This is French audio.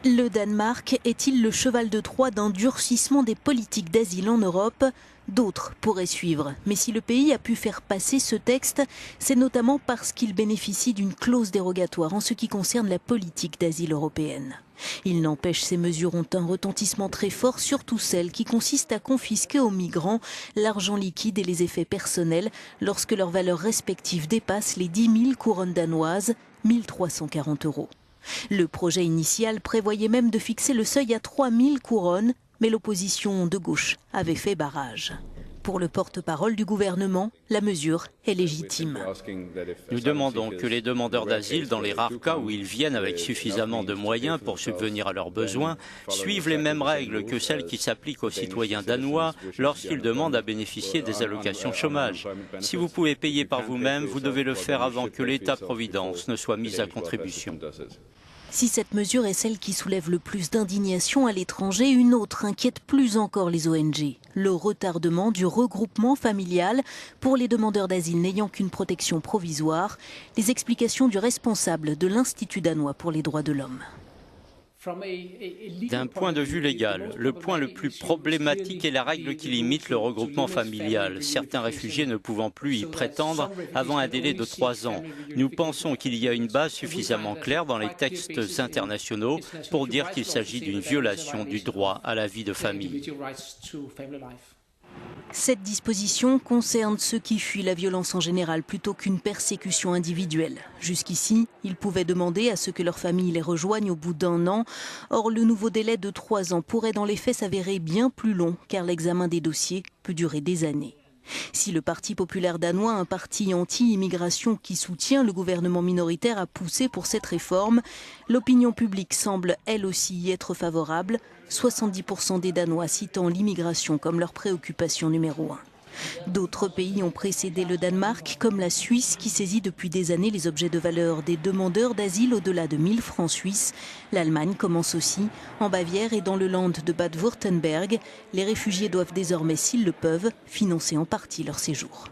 Le Danemark est-il le cheval de Troie d'un durcissement des politiques d'asile en Europe ? D'autres pourraient suivre. Mais si le pays a pu faire passer ce texte, c'est notamment parce qu'il bénéficie d'une clause dérogatoire en ce qui concerne la politique d'asile européenne. Il n'empêche, ces mesures ont un retentissement très fort, surtout celles qui consistent à confisquer aux migrants l'argent liquide et les effets personnels lorsque leurs valeurs respectives dépassent les 10 000 couronnes danoises, 1 340 €. Le projet initial prévoyait même de fixer le seuil à 3 000 couronnes, mais l'opposition de gauche avait fait barrage. Pour le porte-parole du gouvernement, la mesure est légitime. Nous demandons que les demandeurs d'asile, dans les rares cas où ils viennent avec suffisamment de moyens pour subvenir à leurs besoins, suivent les mêmes règles que celles qui s'appliquent aux citoyens danois lorsqu'ils demandent à bénéficier des allocations chômage. Si vous pouvez payer par vous-même, vous devez le faire avant que l'État-providence ne soit mis à contribution. Si cette mesure est celle qui soulève le plus d'indignation à l'étranger, une autre inquiète plus encore les ONG. Le retardement du regroupement familial pour les demandeurs d'asile n'ayant qu'une protection provisoire. Les explications du responsable de l'Institut danois pour les droits de l'homme. D'un point de vue légal, le point le plus problématique est la règle qui limite le regroupement familial, certains réfugiés ne pouvant plus y prétendre avant un délai de 3 ans. Nous pensons qu'il y a une base suffisamment claire dans les textes internationaux pour dire qu'il s'agit d'une violation du droit à la vie de famille. Cette disposition concerne ceux qui fuient la violence en général plutôt qu'une persécution individuelle. Jusqu'ici, ils pouvaient demander à ce que leur famille les rejoigne au bout d'1 an. Or, le nouveau délai de 3 ans pourrait dans les faits s'avérer bien plus long car l'examen des dossiers peut durer des années. Si le Parti populaire danois, un parti anti-immigration qui soutient le gouvernement minoritaire, a poussé pour cette réforme, l'opinion publique semble elle aussi y être favorable, 70% des Danois citant l'immigration comme leur préoccupation numéro 1. D'autres pays ont précédé le Danemark, comme la Suisse qui saisit depuis des années les objets de valeur des demandeurs d'asile au-delà de 1 000 francs suisses. L'Allemagne commence aussi. En Bavière et dans le Land de Bade-Württemberg, les réfugiés doivent désormais, s'ils le peuvent, financer en partie leur séjour.